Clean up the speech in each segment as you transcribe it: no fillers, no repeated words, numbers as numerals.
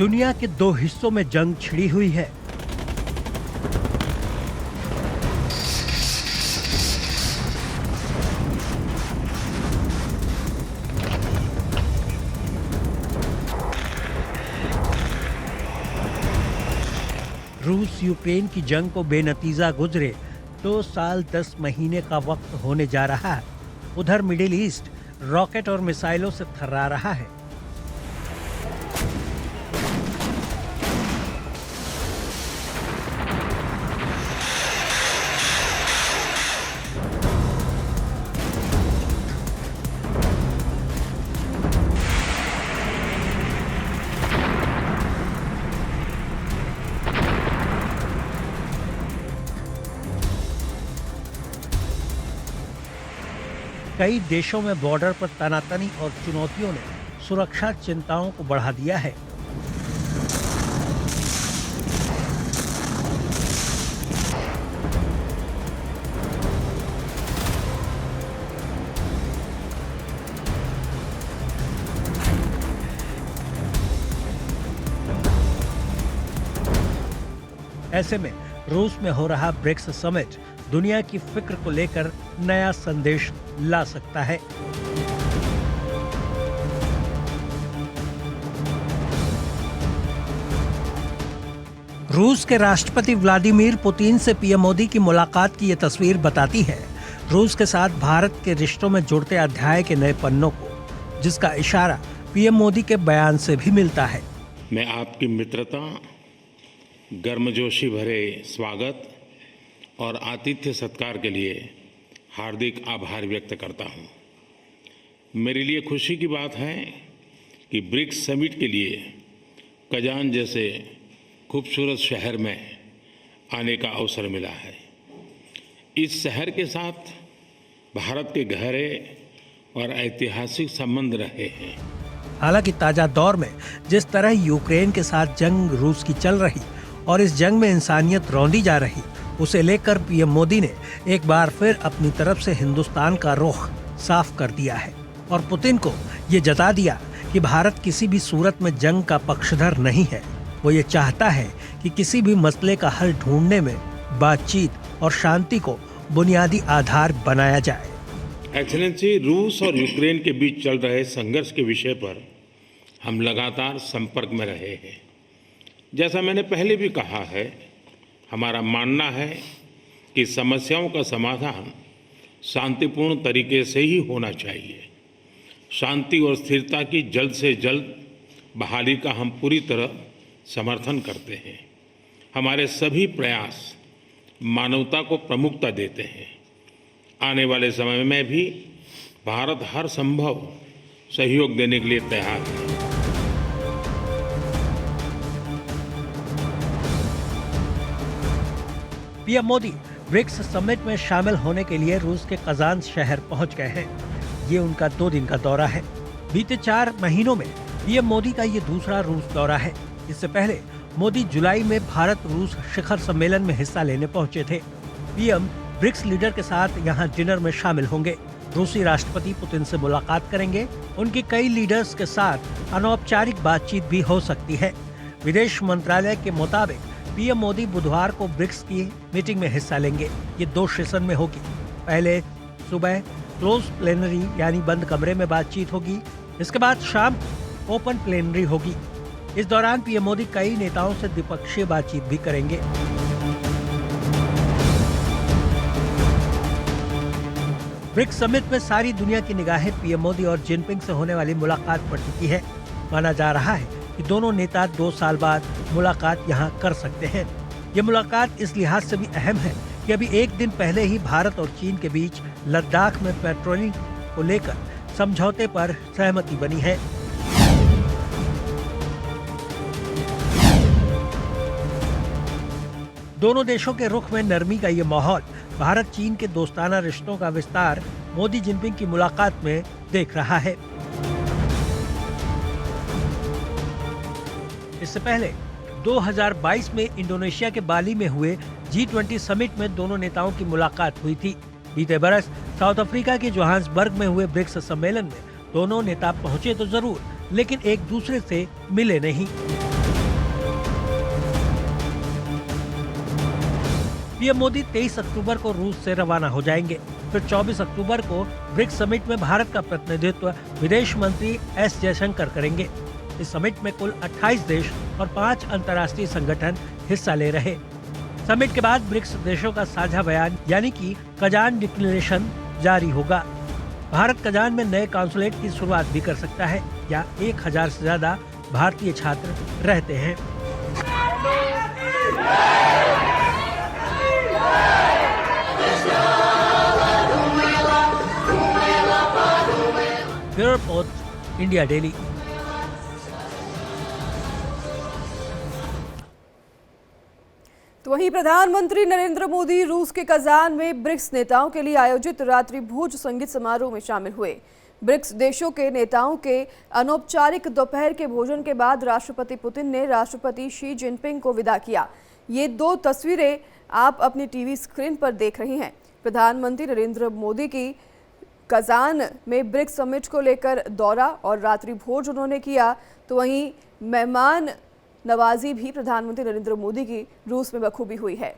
दुनिया के दो हिस्सों में जंग छिड़ी हुई है। रूस यूक्रेन की जंग को बेनतीजा गुजरे 2 साल 10 महीने का वक्त होने जा रहा है। उधर मिडिल ईस्ट रॉकेट और मिसाइलों से थर्रा रहा है। कई देशों में बॉर्डर पर तनातनी और चुनौतियों ने सुरक्षा चिंताओं को बढ़ा दिया है। ऐसे में रूस में हो रहा ब्रिक्स समिट दुनिया की फिक्र को लेकर नया संदेश ला सकता है। रूस के राष्ट्रपति व्लादिमीर पुतिन से पीएम मोदी की मुलाकात की ये तस्वीर बताती है रूस के साथ भारत के रिश्तों में जुड़ते अध्याय के नए पन्नों को, जिसका इशारा पीएम मोदी के बयान से भी मिलता है। मैं आपकी मित्रता, गर्मजोशी भरे स्वागत और आतिथ्य सत्कार के लिए हार्दिक आभार व्यक्त करता हूं। मेरे लिए खुशी की बात है कि ब्रिक्स समिट के लिए कजान जैसे खूबसूरत शहर में आने का अवसर मिला है। इस शहर के साथ भारत के गहरे और ऐतिहासिक संबंध रहे हैं। हालांकि ताजा दौर में जिस तरह यूक्रेन के साथ जंग रूस की चल रही और इस जंग में इंसानियत रौंदी जा रही, उसे लेकर पीएम मोदी ने एक बार फिर अपनी तरफ से हिंदुस्तान का रुख साफ कर दिया है और पुतिन को ये जता दिया कि भारत किसी भी सूरत में जंग का पक्षधर नहीं है। वो ये चाहता है कि किसी भी मसले का हल ढूंढने में बातचीत और शांति को बुनियादी आधार बनाया जाए। एक्सेलेंसी, रूस और यूक्रेन के बीच चल रहे संघर्ष के विषय पर हम लगातार संपर्क में रहे हैं। जैसा मैंने पहले भी कहा है, हमारा मानना है कि समस्याओं का समाधान शांतिपूर्ण तरीके से ही होना चाहिए। शांति और स्थिरता की जल्द से जल्द बहाली का हम पूरी तरह समर्थन करते हैं। हमारे सभी प्रयास मानवता को प्रमुखता देते हैं। आने वाले समय में भी भारत हर संभव सहयोग देने के लिए तैयार है। पीएम मोदी ब्रिक्स समिट में शामिल होने के लिए रूस के कजान शहर पहुंच गए हैं। ये उनका 2 दिन का दौरा है। बीते 4 महीनों में पीएम मोदी का ये दूसरा रूस दौरा है। इससे पहले मोदी जुलाई में भारत रूस शिखर सम्मेलन में हिस्सा लेने पहुंचे थे। पीएम ब्रिक्स लीडर के साथ यहां डिनर में शामिल होंगे। रूसी राष्ट्रपति पुतिन से मुलाकात करेंगे। उनकी कई लीडर्स के साथ अनौपचारिक बातचीत भी हो सकती है। विदेश मंत्रालय के मुताबिक पीएम मोदी बुधवार को ब्रिक्स की मीटिंग में हिस्सा लेंगे। ये 2 सेशन में होगी। पहले सुबह क्लोज प्लेनरी यानी बंद कमरे में बातचीत होगी। इसके बाद शाम ओपन प्लेनरी होगी। इस दौरान पीएम मोदी कई नेताओं से द्विपक्षीय बातचीत भी करेंगे। ब्रिक्स समिट में सारी दुनिया की निगाहें पीएम मोदी और जिनपिंग से होने वाली मुलाकात पर टिकी है। माना जा रहा है कि दोनों नेता 2 साल बाद मुलाकात यहां कर सकते हैं। ये मुलाकात इस लिहाज से भी अहम है कि अभी 1 दिन पहले ही भारत और चीन के बीच लद्दाख में पेट्रोलिंग को लेकर समझौते पर सहमति बनी है। दोनों देशों के रुख में नरमी का ये माहौल भारत चीन के दोस्ताना रिश्तों का विस्तार मोदी जिनपिंग की मुलाकात में देख रहा है। इससे पहले 2022 में इंडोनेशिया के बाली में हुए G20 समिट में दोनों नेताओं की मुलाकात हुई थी। बीते बरस साउथ अफ्रीका के जोहान्सबर्ग में हुए ब्रिक्स सम्मेलन में दोनों नेता पहुंचे तो जरूर, लेकिन एक दूसरे से मिले नहीं। पीएम मोदी 23 अक्टूबर को रूस से रवाना हो जाएंगे। फिर 24 अक्टूबर को ब्रिक्स समिट में भारत का प्रतिनिधित्व विदेश मंत्री एस जयशंकर करेंगे। इस समिट में कुल 28 देश और 5 अंतर्राष्ट्रीय संगठन हिस्सा ले रहे। समिट के बाद ब्रिक्स देशों का साझा बयान यानी कि कजान डिक्लेरेशन जारी होगा। भारत कजान में नए कॉन्सुलेट की शुरुआत भी कर सकता है। या 1000 से ज्यादा भारतीय छात्र रहते हैं। Bureau report, India daily. तो वहीं प्रधानमंत्री नरेंद्र मोदी रूस के कजान में ब्रिक्स नेताओं के लिए आयोजित रात्रि भोज संगीत समारोह में शामिल हुए। ब्रिक्स देशों के नेताओं के अनौपचारिक दोपहर के भोजन के बाद राष्ट्रपति पुतिन ने राष्ट्रपति शी जिनपिंग को विदा किया। ये 2 तस्वीरें आप अपनी टीवी स्क्रीन पर देख रही हैं। प्रधानमंत्री नरेंद्र मोदी की कजान में ब्रिक्स समिट को लेकर दौरा और रात्रि भोज उन्होंने किया। तो वहीं मेहमान नवाजी भी प्रधानमंत्री नरेंद्र मोदी की रूस में बखूबी हुई है।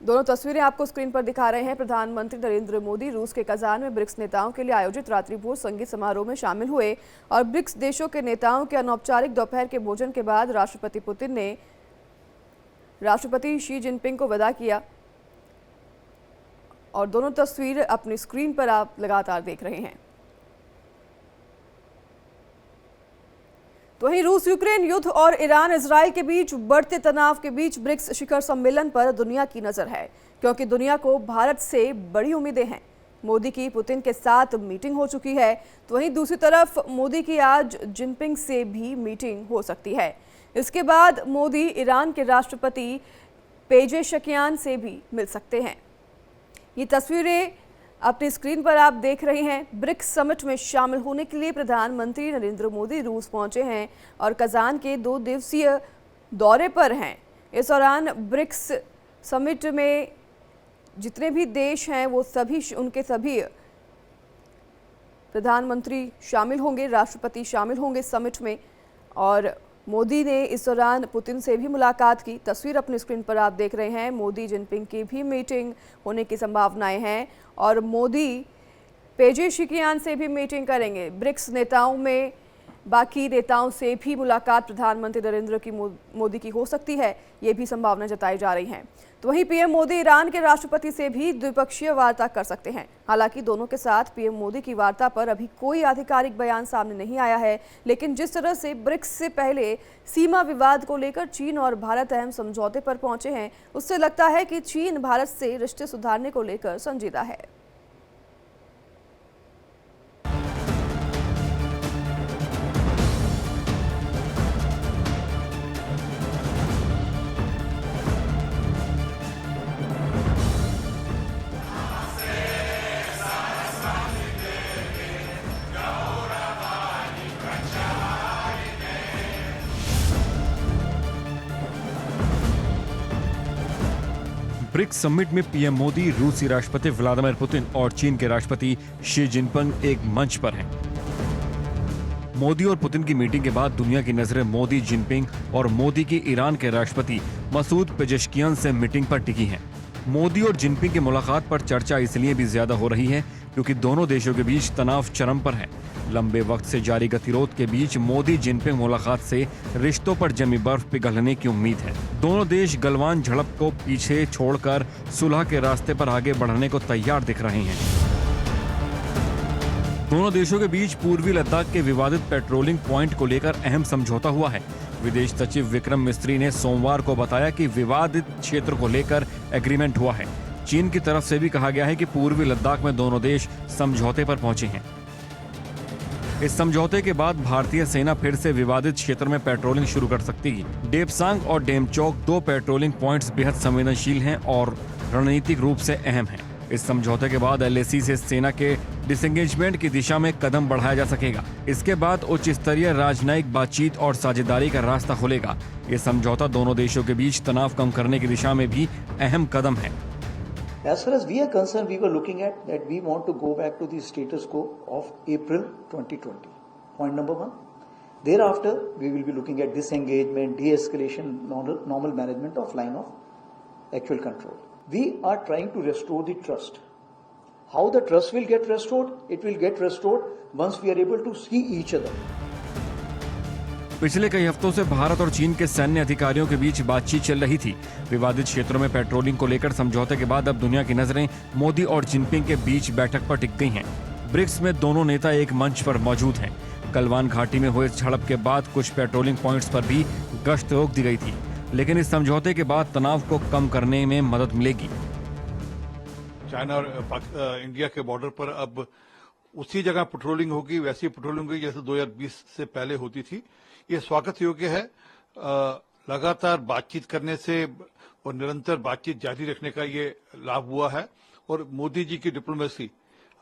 दोनों तस्वीरें आपको स्क्रीन पर दिखा रहे हैं। प्रधानमंत्री नरेंद्र मोदी रूस के कजान में ब्रिक्स नेताओं के लिए आयोजित रात्रिभोज संगीत समारोह में शामिल हुए और ब्रिक्स देशों के नेताओं के अनौपचारिक दोपहर के भोजन के बाद राष्ट्रपति पुतिन ने राष्ट्रपति शी जिनपिंग को विदा किया। और दोनों तस्वीर अपनी स्क्रीन पर आप लगातार देख रहे हैं। तो वहीं रूस यूक्रेन युद्ध और ईरान इजराइल के बीच बढ़ते तनाव के बीच ब्रिक्स शिखर सम्मेलन पर दुनिया की नजर है, क्योंकि दुनिया को भारत से बड़ी उम्मीदें हैं। मोदी की पुतिन के साथ मीटिंग हो चुकी है, तो वहीं दूसरी तरफ मोदी की आज जिनपिंग से भी मीटिंग हो सकती है। इसके बाद मोदी ईरान के राष्ट्रपति पेजेशकियान से भी मिल सकते हैं। ये तस्वीरें अपनी स्क्रीन पर आप देख रहे हैं। ब्रिक्स समिट में शामिल होने के लिए प्रधानमंत्री नरेंद्र मोदी रूस पहुंचे हैं और कजान के 2 दिवसीय दौरे पर हैं। इस दौरान ब्रिक्स समिट में जितने भी देश हैं वो उनके सभी प्रधानमंत्री शामिल होंगे, राष्ट्रपति शामिल होंगे समिट में। और मोदी ने इस दौरान पुतिन से भी मुलाकात की। तस्वीर अपनी स्क्रीन पर आप देख रहे हैं। मोदी जिनपिंग की भी मीटिंग होने की संभावनाएं हैं और मोदी पेजेशकियान से भी मीटिंग करेंगे। ब्रिक्स नेताओं में बाकी नेताओं से भी मुलाकात प्रधानमंत्री नरेंद्र मोदी की हो सकती है, ये भी संभावना जताई जा रही है। तो वहीं पीएम मोदी ईरान के राष्ट्रपति से भी द्विपक्षीय वार्ता कर सकते हैं। हालांकि दोनों के साथ पीएम मोदी की वार्ता पर अभी कोई आधिकारिक बयान सामने नहीं आया है, लेकिन जिस तरह से ब्रिक्स से पहले सीमा विवाद को लेकर चीन और भारत अहम समझौते पर पहुंचे हैं, उससे लगता है कि चीन भारत से रिश्ते सुधारने को लेकर संजीदा है। ब्रिक्स समिट में पीएम मोदी, रूसी राष्ट्रपति व्लादिमीर पुतिन और चीन के राष्ट्रपति शी जिनपिंग एक मंच पर हैं। मोदी और पुतिन की मीटिंग के बाद दुनिया की नजरें मोदी, जिनपिंग और मोदी के ईरान के राष्ट्रपति मसूद पेजेशकियान से मीटिंग पर टिकी हैं। मोदी और जिनपिंग की मुलाकात पर चर्चा इसलिए भी ज्यादा हो रही है क्योंकि दोनों देशों के बीच तनाव चरम पर है। लंबे वक्त से जारी गतिरोध के बीच मोदी जिनपिंग मुलाकात से रिश्तों पर जमी बर्फ पिघलने की उम्मीद है। दोनों देश गलवान झड़प को पीछे छोड़कर सुलह के रास्ते पर आगे बढ़ने को तैयार दिख रहे हैं। दोनों देशों के बीच पूर्वी लद्दाख के विवादित पेट्रोलिंग पॉइंट को लेकर अहम समझौता हुआ है। विदेश सचिव विक्रम मिस्री ने सोमवार को बताया कि विवादित क्षेत्र को लेकर एग्रीमेंट हुआ है। चीन की तरफ से भी कहा गया है कि पूर्वी लद्दाख में दोनों देश समझौते पर पहुंचे हैं। इस समझौते के बाद भारतीय सेना फिर से विवादित क्षेत्र में पेट्रोलिंग शुरू कर सकती है। डेपसांग और डेमचौक 2 पेट्रोलिंग पॉइंट्स बेहद संवेदनशील हैं और रणनीतिक रूप से अहम हैं। इस समझौते के बाद LAC से सेना के डिसएंगेजमेंट की दिशा में कदम बढ़ाया जा सकेगा। इसके बाद उच्च स्तरीय राजनयिक बातचीत और साझेदारी का रास्ता खुलेगा। ये समझौता दोनों देशों के बीच तनाव कम करने की दिशा में भी अहम कदम है। As far as we are concerned, we were looking at that we want to go back to the status quo of April 2020. Point number 1. Thereafter, we will be looking at disengagement, de-escalation, normal management of line of actual control. we are trying to restore the trust. How the trust will get restored? It will get restored once we are able to see each other. पिछले कई हफ्तों से भारत और चीन के सैन्य अधिकारियों के बीच बातचीत चल रही थी। विवादित क्षेत्रों में पेट्रोलिंग को लेकर समझौते के बाद अब दुनिया की नजरें मोदी और जिनपिंग के बीच बैठक पर टिक गई हैं। ब्रिक्स में दोनों नेता एक मंच पर मौजूद हैं। गलवान घाटी में हुए झड़प के बाद कुछ पेट्रोलिंग पॉइंट्स पर भी गश्त रोक दी गई थी, लेकिन इस समझौते के बाद तनाव को कम करने में मदद मिलेगी। चाइना और इंडिया के बॉर्डर पर अब उसी जगह पेट्रोलिंग होगी, वैसी पेट्रोलिंग होगी जैसे 2020 से पहले होती थी। ये स्वागत योग्य है। लगातार बातचीत करने से और निरंतर बातचीत जारी रखने का ये लाभ हुआ है और मोदी जी की डिप्लोमेसी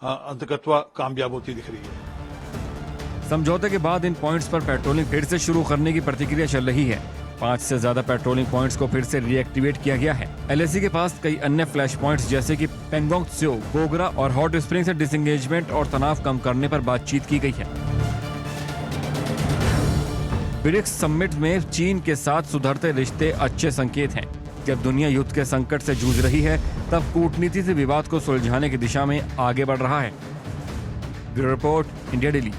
अंततः कामयाब होती दिख रही है। समझौते के बाद इन पॉइंट्स पर पेट्रोलिंग फिर से शुरू करने की प्रतिक्रिया चल रही है। 5 से ज्यादा पेट्रोलिंग पॉइंट्स को फिर से रीएक्टिवेट किया गया है। एलएसी के पास कई अन्य फ्लैश पॉइंट्स जैसे कि पेंगोंग त्सो, बोगरा और हॉट स्प्रिंग से डिसएंगेजमेंट और तनाव कम करने पर बातचीत की गई है। ब्रिक्स समिट में चीन के साथ सुधरते रिश्ते अच्छे संकेत हैं। जब दुनिया युद्ध के संकट से जूझ रही है, तब कूटनीति से विवाद को सुलझाने की दिशा में आगे बढ़ रहा है। Bureau report, India daily.